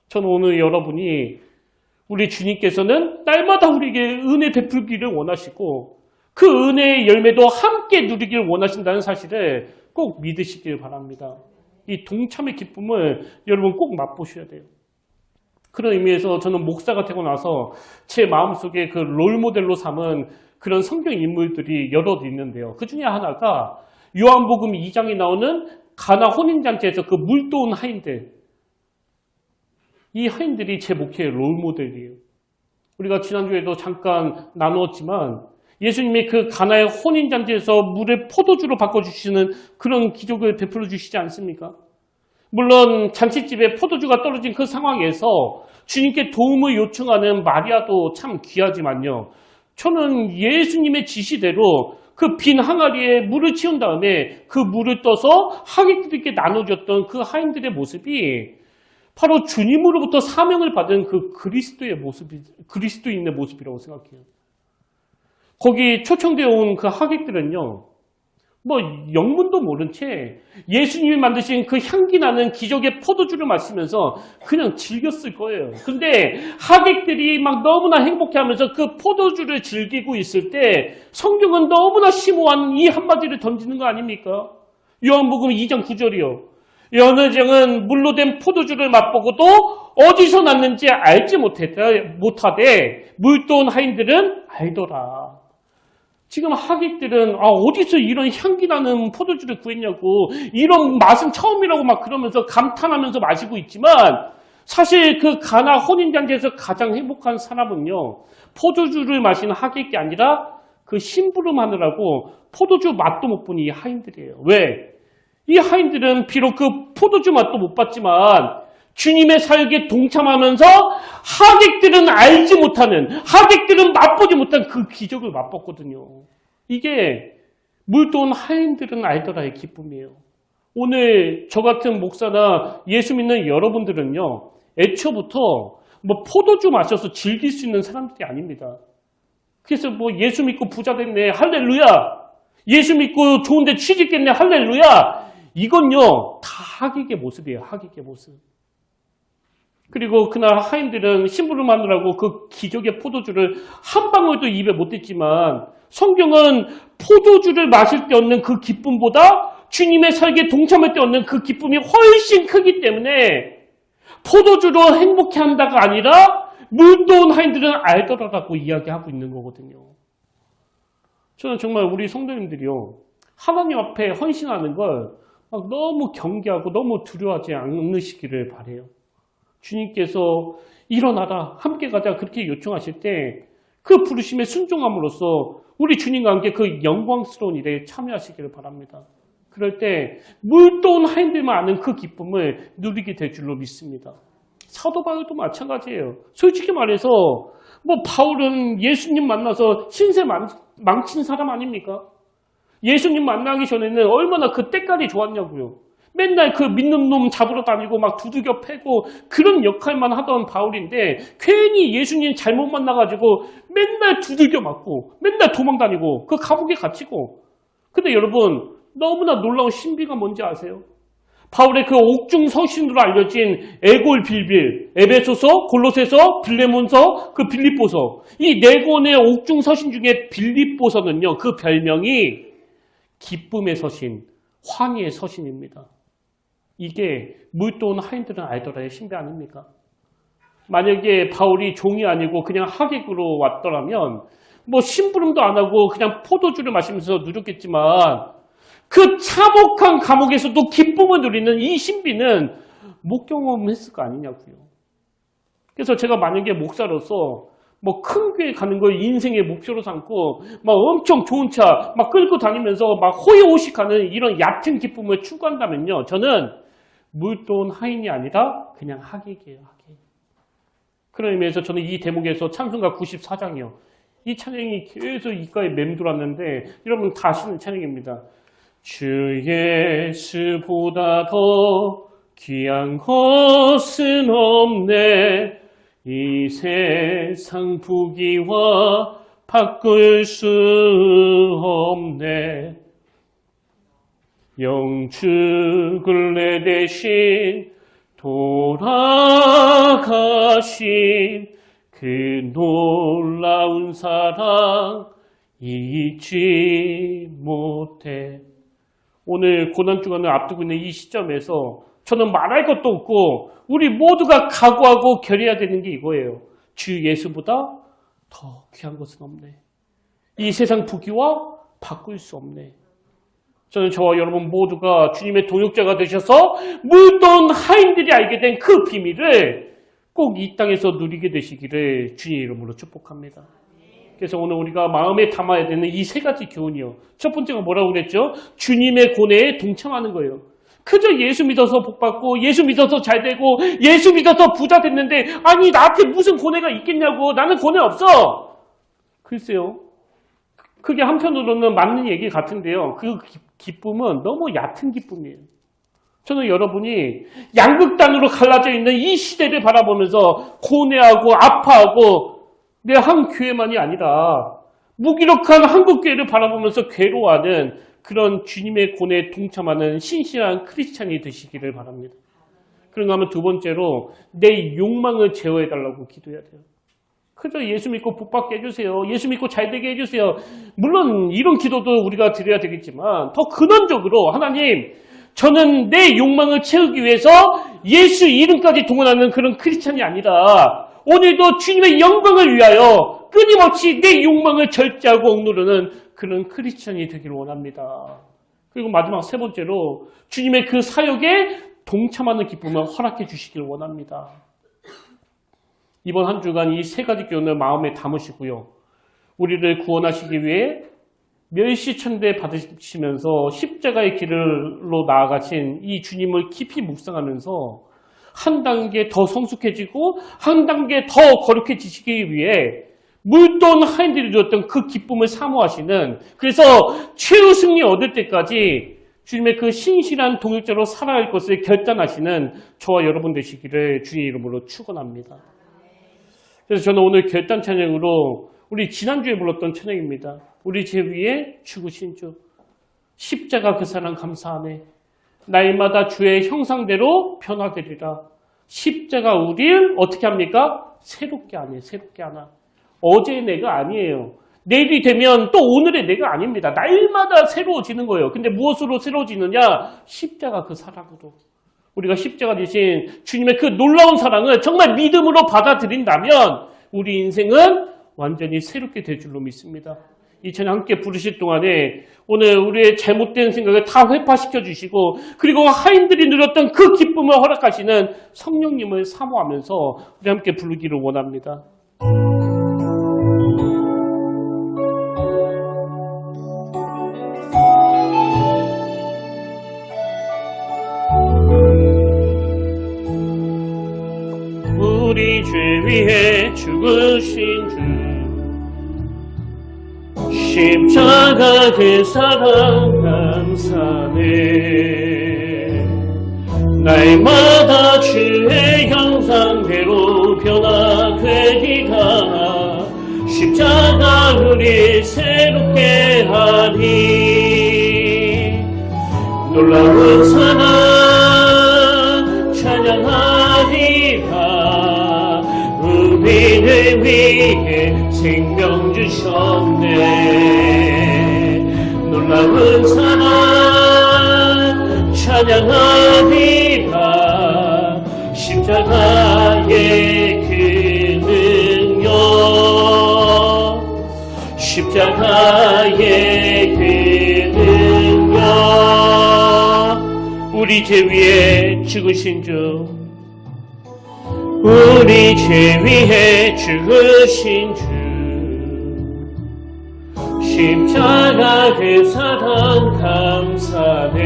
저는 오늘 여러분이 우리 주님께서는 날마다 우리에게 은혜 베풀기를 원하시고 그 은혜의 열매도 함께 누리기를 원하신다는 사실을 꼭 믿으시길 바랍니다. 이 동참의 기쁨을 여러분 꼭 맛보셔야 돼요. 그런 의미에서 저는 목사가 되고 나서 제 마음속에 그 롤모델로 삼은 그런 성경 인물들이 여럿 있는데요. 그 중에 하나가 요한복음 2장에 나오는 가나 혼인잔치에서 그 물도온 하인들. 이 하인들이 제 목회의 롤모델이에요. 우리가 지난주에도 잠깐 나누었지만 예수님이 그 가나의 혼인잔치에서 물을 포도주로 바꿔주시는 그런 기적을 베풀어 주시지 않습니까? 물론 잔치집에 포도주가 떨어진 그 상황에서 주님께 도움을 요청하는 마리아도 참 귀하지만요. 저는 예수님의 지시대로 그 빈 항아리에 물을 채운 다음에 그 물을 떠서 하객들에게 나눠줬던 그 하인들의 모습이 바로 주님으로부터 사명을 받은 그 그리스도인의 모습이라고 생각해요. 거기 초청되어 온 그 하객들은요, 뭐 영문도 모른 채 예수님이 만드신 그 향기 나는 기적의 포도주를 마시면서 그냥 즐겼을 거예요. 근데 하객들이 막 너무나 행복해하면서 그 포도주를 즐기고 있을 때 성경은 너무나 심오한 이 한마디를 던지는 거 아닙니까? 요한복음 2장 9절이요. 여느 정은 물로 된 포도주를 맛보고도 어디서 났는지 알지 못하되 물도온 하인들은 알더라. 지금 하객들은 어디서 이런 향기 나는 포도주를 구했냐고, 이런 맛은 처음이라고 막 그러면서 감탄하면서 마시고 있지만, 사실 그 가나 혼인잔치에서 가장 행복한 사람은요, 포도주를 마시는 하객이 아니라 그 심부름하느라고 포도주 맛도 못 보는 이 하인들이에요. 왜? 이 하인들은 비록 그 포도주 맛도 못 봤지만 주님의 사역에 동참하면서 하객들은 알지 못하는, 하객들은 맛보지 못한 그 기적을 맛봤거든요. 이게 물도 온 하인들은 알더라의 기쁨이에요. 오늘 저 같은 목사나 예수 믿는 여러분들은요, 애초부터 포도주 마셔서 즐길 수 있는 사람들이 아닙니다. 그래서 예수 믿고 부자 됐네, 할렐루야. 예수 믿고 좋은데 취직했네, 할렐루야. 이건요, 다 하객의 모습이에요, 하객의 모습. 그리고 그날 하인들은 심부름하느라고 그 기적의 포도주를 한 방울도 입에 못 댔지만, 성경은 포도주를 마실 때 얻는 그 기쁨보다 주님의 사역에 동참할 때 얻는 그 기쁨이 훨씬 크기 때문에 포도주로 행복해한다가 아니라 물도 온 하인들은 알더라라고 이야기하고 있는 거거든요. 저는 정말 우리 성도님들이요, 하나님 앞에 헌신하는 걸 너무 경계하고 너무 두려워하지 않으시기를 바라요. 주님께서 일어나라, 함께 가자 그렇게 요청하실 때 그 부르심에 순종함으로써 우리 주님과 함께 그 영광스러운 일에 참여하시기를 바랍니다. 그럴 때 물도 온 하인들만 아는 그 기쁨을 누리게 될 줄로 믿습니다. 사도 바울도 마찬가지예요. 솔직히 말해서 바울은 예수님 만나서 신세 망친 사람 아닙니까? 예수님 만나기 전에는 얼마나 그 때깔이 좋았냐고요. 맨날 그 믿는 놈 잡으러 다니고 막 두들겨 패고 그런 역할만 하던 바울인데 괜히 예수님 잘못 만나가지고 맨날 두들겨 맞고 맨날 도망다니고 그 감옥에 갇히고. 근데 여러분, 너무나 놀라운 신비가 뭔지 아세요? 바울의 그 옥중 서신으로 알려진 에골 빌빌, 에베소서, 골로새서, 빌레몬서, 그 빌립보서, 이 네 권의 옥중 서신 중에 빌립보서는요, 그 별명이 기쁨의 서신, 환희의 서신입니다. 이게 물도 온 하인들은 알더라의 신비 아닙니까? 만약에 바울이 종이 아니고 그냥 하객으로 왔더라면 심부름도 안 하고 그냥 포도주를 마시면서 누렸겠지만 그 참혹한 감옥에서도 기쁨을 누리는 이 신비는 못 경험했을 거 아니냐고요. 그래서 제가 만약에 목사로서 큰 교회 가는 걸 인생의 목표로 삼고 엄청 좋은 차 끌고 다니면서 호의호식하는 이런 얕은 기쁨을 추구한다면요, 저는 물도 온 하인이 아니라 그냥 하객이에요, 하객. 그런 의미에서 저는 이 대목에서 찬송가 94장이요. 이 찬양이 계속 이가에 맴돌았는데 여러분 다 아시는 찬양입니다. 주 예수보다 더 귀한 것은 없네. 이 세상 부귀와 바꿀 수 없네. 영축을 내 대신 돌아가신 그 놀라운 사랑 잊지 못해. 오늘 고난주간을 앞두고 있는 이 시점에서 저는 말할 것도 없고 우리 모두가 각오하고 결의해야 되는 게 이거예요. 주 예수보다 더 귀한 것은 없네. 이 세상 부귀와 바꿀 수 없네. 저는 저와 여러분 모두가 주님의 동역자가 되셔서 물도 온 하인들이 알게 된 그 비밀을 꼭 이 땅에서 누리게 되시기를 주님 이름으로 축복합니다. 그래서 오늘 우리가 마음에 담아야 되는 이 세 가지 교훈이요. 첫 번째가 뭐라고 그랬죠? 주님의 고뇌에 동참하는 거예요. 그저 예수 믿어서 복받고 예수 믿어서 잘되고 예수 믿어서 부자 됐는데 아니 나한테 무슨 고뇌가 있겠냐고. 나는 고뇌 없어. 글쎄요. 그게 한편으로는 맞는 얘기 같은데요. 그 기쁨은 너무 얕은 기쁨이에요. 저는 여러분이 양극단으로 갈라져 있는 이 시대를 바라보면서 고뇌하고 아파하고 내 한 교회만이 아니라 무기력한 한국교회를 바라보면서 괴로워하는 그런 주님의 고뇌에 동참하는 신실한 크리스찬이 되시기를 바랍니다. 그런가 하면 두 번째로 내 욕망을 제어해달라고 기도해야 돼요. 그저 예수 믿고 복받게 해주세요. 예수 믿고 잘되게 해주세요. 물론 이런 기도도 우리가 드려야 되겠지만 더 근원적으로 하나님, 저는 내 욕망을 채우기 위해서 예수 이름까지 동원하는 그런 크리스찬이 아니라 오늘도 주님의 영광을 위하여 끊임없이 내 욕망을 절제하고 억누르는 그런 크리스천이 되기를 원합니다. 그리고 마지막 세 번째로 주님의 그 사역에 동참하는 기쁨을 허락해 주시길 원합니다. 이번 한 주간 이 세 가지 교훈을 마음에 담으시고요. 우리를 구원하시기 위해 멸시천대 받으시면서 십자가의 길로 나아가신 이 주님을 깊이 묵상하면서 한 단계 더 성숙해지고 한 단계 더 거룩해지시기 위해 물돈 하인들이 주었던 그 기쁨을 사모하시는, 그래서 최후 승리 얻을 때까지 주님의 그 신실한 동역자로 살아갈 것을 결단하시는 저와 여러분 되시기를 주님 이름으로 축원합니다. 그래서 저는 오늘 결단 찬양으로 우리 지난주에 불렀던 찬양입니다. 우리 제 위에 죽으신 주, 십자가 그 사랑 감사하네. 날마다 주의 형상대로 변화되리라. 십자가 우리를 어떻게 합니까? 새롭게 하네, 새롭게 하나. 어제의 내가 아니에요. 내일이 되면 또 오늘의 내가 아닙니다. 날마다 새로워지는 거예요. 근데 무엇으로 새로워지느냐? 십자가 그 사랑으로. 우리가 십자가 대신 주님의 그 놀라운 사랑을 정말 믿음으로 받아들인다면 우리 인생은 완전히 새롭게 될 줄로 믿습니다. 이 찬양 함께 부르실 동안에 오늘 우리의 잘못된 생각을 다 회파시켜 주시고, 그리고 하인들이 누렸던 그 기쁨을 허락하시는 성령님을 사모하면서 우리 함께 부르기를 원합니다. 우리 죄 위해 죽으신 주, 십자가 그 사랑 감사네. 날마다 주의 형상대로 변화되리라. 십자가 우리 새롭게 하니. 놀라운 사랑 찬양하리라. 우리를 위해 생명 주셨네. 놀라운 사랑 찬양하리라. 십자가의 그 능력, 십자가의 그 능력. 우리 죄 위에 죽으신 주, 우리 죄 위해 죽으신 주, 십자가 그 사랑 감사네.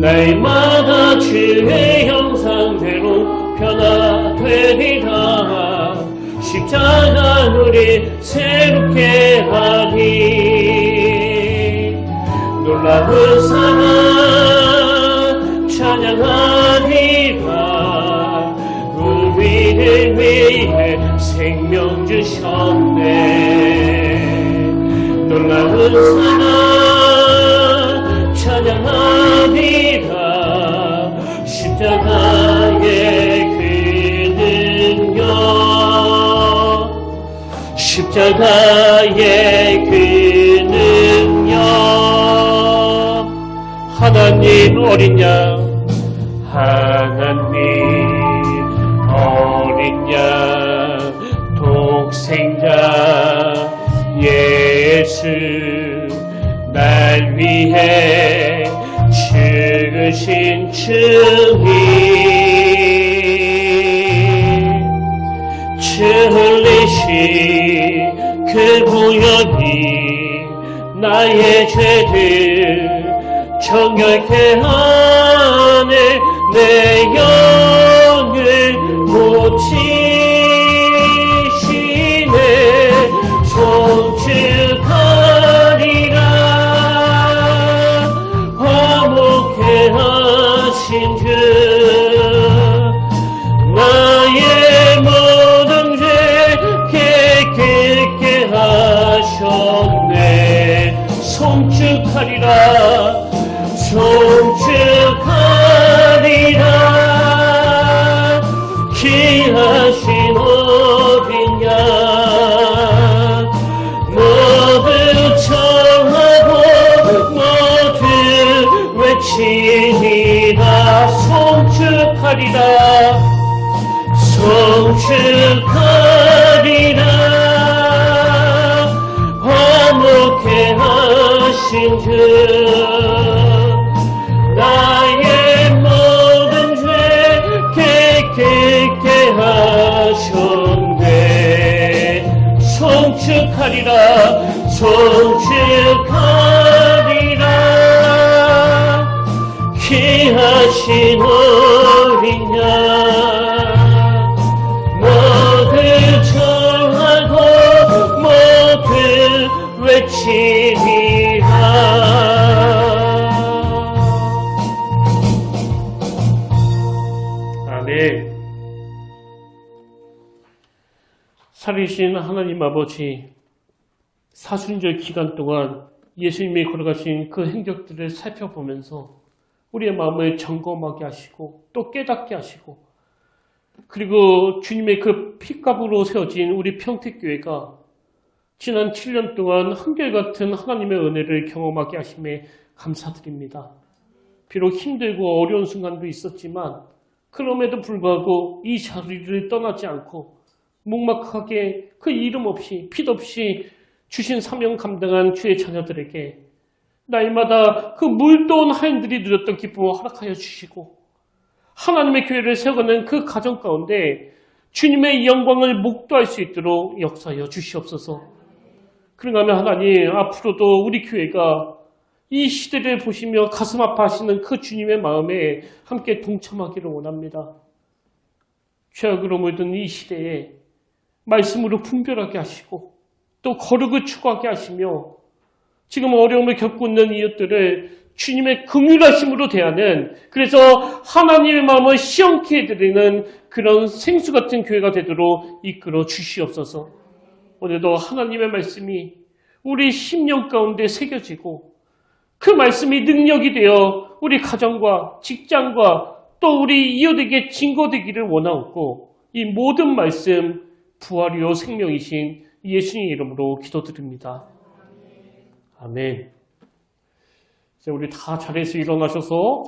날마다 주의 형상대로 변화되리라. 십자가 우리 새롭게 하니. 놀라운 사랑 찬양하리라. 우리를 위해 생명 주셨네. 놀라운 사랑 찬양하리라. 십자가의 그 능력, 십자가의 그 능력. 하나님 어린 양, 하나님 어린 양 독생자 예수, 날 위해 죽으신 주님. 주 흘리신 그 보혈이 나의 죄들 정결케 하네. 내 영을 고치시네. 송축하리라. 화목해 하신 주, 나의 모든 죄 깨끗게 하셨네. 송축하리라. 송축하리라. 귀하신 어린 양 모두 청하고 모두 외치리라. 송축하리라. 송축하리라. 나의 모든 죄 깨끗게 하셨네. 송축하리라 송축하리라. 귀하신 어린 양 모두 청하고 모두 외치리라. 아멘. 살리신 하나님 아버지, 사순절 기간 동안 예수님이 걸어가신 그 행적들을 살펴보면서 우리의 마음을 점검하게 하시고 또 깨닫게 하시고, 그리고 주님의 그 피값으로 세워진 우리 평택교회가 지난 7년 동안 한결같은 하나님의 은혜를 경험하게 하심에 감사드립니다. 비록 힘들고 어려운 순간도 있었지만 그럼에도 불구하고 이 자리를 떠나지 않고 묵묵하게 그 이름 없이 핏 없이 주신 사명 감당한 주의 자녀들에게 날마다 그 물도온 하인들이 누렸던 기쁨을 허락하여 주시고, 하나님의 교회를 세워가는 그 가정 가운데 주님의 영광을 목도할 수 있도록 역사하여 주시옵소서. 그런가 하면 하나님, 앞으로도 우리 교회가 이 시대를 보시며 가슴 아파하시는 그 주님의 마음에 함께 동참하기를 원합니다. 죄악으로 물든 이 시대에 말씀으로 분별하게 하시고 또 거룩을 추구하게 하시며, 지금 어려움을 겪고 있는 이웃들을 주님의 긍휼하심으로 대하는, 그래서 하나님의 마음을 시원케 해드리는 그런 생수 같은 교회가 되도록 이끌어 주시옵소서. 오늘도 하나님의 말씀이 우리 심령 가운데 새겨지고 그 말씀이 능력이 되어 우리 가정과 직장과 또 우리 이웃에게 증거되기를 원하옵고, 이 모든 말씀 부활이요 생명이신 예수님 이름으로 기도드립니다. 아멘. 이제 우리 다 자리에서 일어나셔서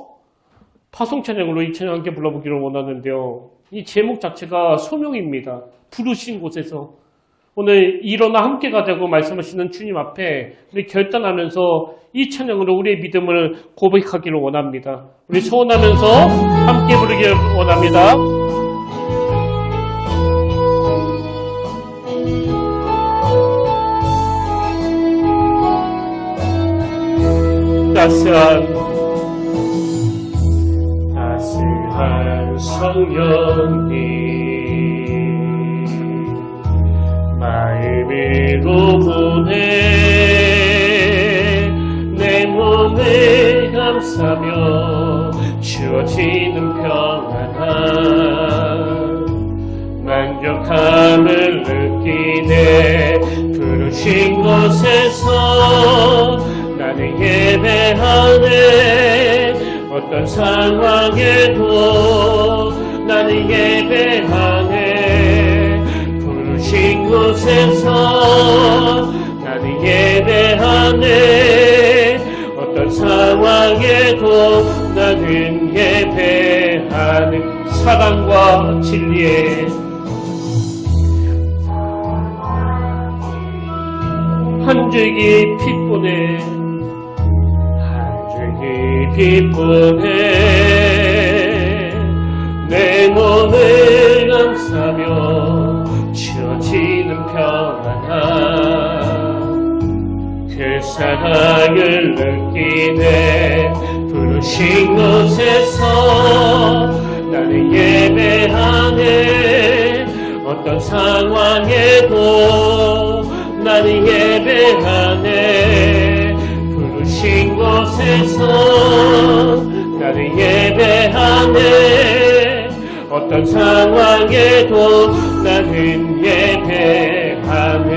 파송 찬양으로 이 찬양 함께 불러보기를 원하는데요. 이 제목 자체가 소명입니다. 부르신 곳에서 오늘 일어나 함께 가자고 말씀하시는 주님 앞에 우리 결단하면서 이 찬양으로 우리의 믿음을 고백하기를 원합니다. 우리 소원하면서 함께 부르기를 원합니다. 따스한 성령님 마음으로 보내 내 몸을 감싸며 주어지는 평안함 만족함을 느끼네. 부르신 곳에서 나는 예배하네. 어떤 상황에도 나는 예배하네. 부르신 곳에서 나는 예배하네. 어떤 상황에도 나는 예배하는 사랑과 진리에 한 줄기 빛보내 기쁘네. 내 몸을 감싸며 주어지는 평안함 그 사랑을 느끼네. 부르신 곳에서 나는 예배하네. 어떤 상황에도 나는 예배하네. 부르신 곳에서 나는 예배하네. 어떤 상황에도 나는 예배하네.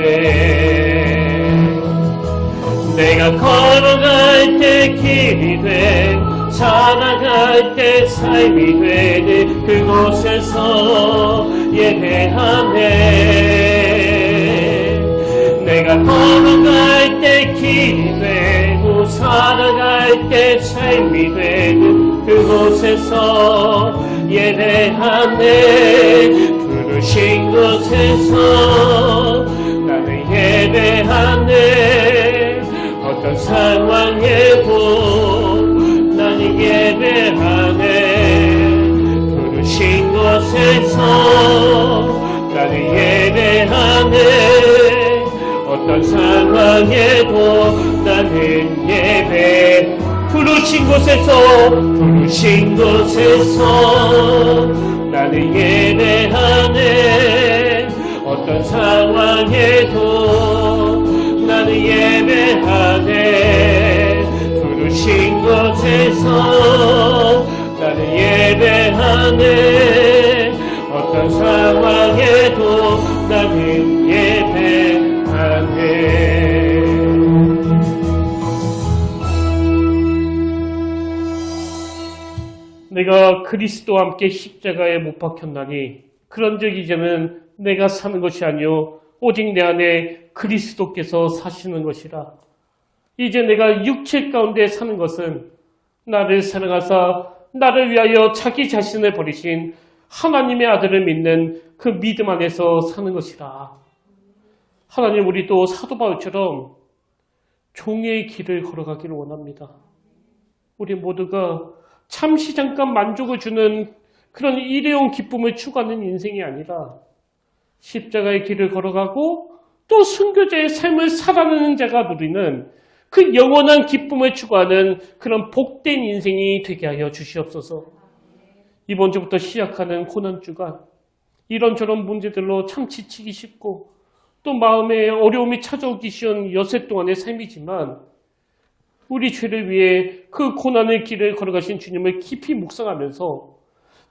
내가 걸어갈 때 길이 돼 살아갈 때 삶이 되는 그곳에서 예배하네. 내가 걸어갈 때 길이 되고 살아갈 때 삶이 되는 그곳에서 예배하네. 부르신 곳에서 나는 예배하네. 어떤 어떤 상황에도 나는 예배하네. 부르신 곳에서 나는 예배하네. 어떤 상황에도 나는 예배. 부르신 곳에서 나는 예배하네. 어떤 상황에도 나는 예배하네. 부르신 곳에서 나는 예배하네. 어떤 상황에도 나는 예배하네. 내가 그리스도와 함께 십자가에 못 박혔나니 그런즉 이제는 내가 사는 것이 아니요 오직 내 안에 그리스도께서 사시는 것이라. 이제 내가 육체 가운데 사는 것은 나를 사랑하사 나를 위하여 자기 자신을 버리신 하나님의 아들을 믿는 그 믿음 안에서 사는 것이라. 하나님, 우리도 사도 바울처럼 종의 길을 걸어가기를 원합니다. 우리 모두가 잠시 잠깐 만족을 주는 그런 일회용 기쁨을 추구하는 인생이 아니라 십자가의 길을 걸어가고 또 순교자의 삶을 살아내는 자가 누리는 그 영원한 기쁨을 추구하는 그런 복된 인생이 되게 하여 주시옵소서. 이번 주부터 시작하는 고난주간, 이런저런 문제들로 참 지치기 쉽고 또 마음에 어려움이 찾아오기 쉬운 여세 동안의 삶이지만 우리 죄를 위해 그 고난의 길을 걸어가신 주님을 깊이 묵상하면서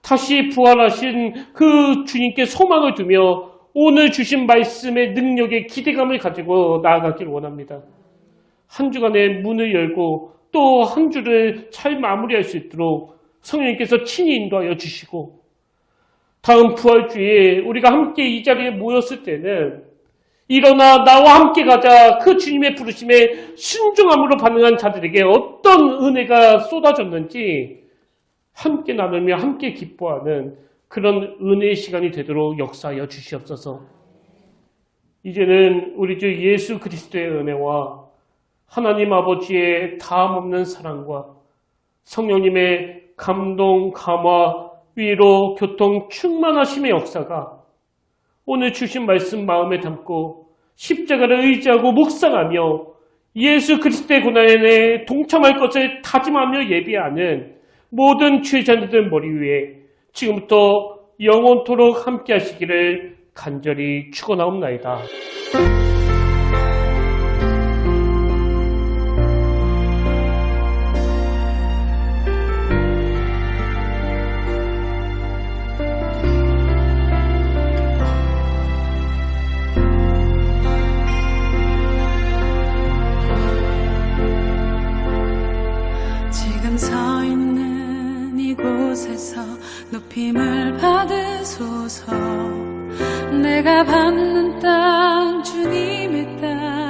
다시 부활하신 그 주님께 소망을 두며 오늘 주신 말씀의 능력에 기대감을 가지고 나아가길 원합니다. 한 주간의 문을 열고 또 한 주를 잘 마무리할 수 있도록 성령님께서 친히 인도하여 주시고 다음 부활주에 우리가 함께 이 자리에 모였을 때는 일어나 나와 함께 가자 그 주님의 부르심에 순종함으로 반응한 자들에게 어떤 은혜가 쏟아졌는지 함께 나누며 함께 기뻐하는 그런 은혜의 시간이 되도록 역사하여 주시옵소서. 이제는 우리 주 예수 그리스도의 은혜와 하나님 아버지의 다함없는 사랑과 성령님의 감동, 감화, 위로, 교통, 충만하심의 역사가 오늘 주신 말씀 마음에 담고 십자가를 의지하고 묵상하며 예수 그리스도의 고난에 동참할 것을 다짐하며 예비하는 모든 죄자들 머리 위에 지금부터 영원토록 함께 하시기를 간절히 축원하옵나이다. 서 있는 이곳에서 높임을 받으소서. 내가 밟는 땅 주님의 땅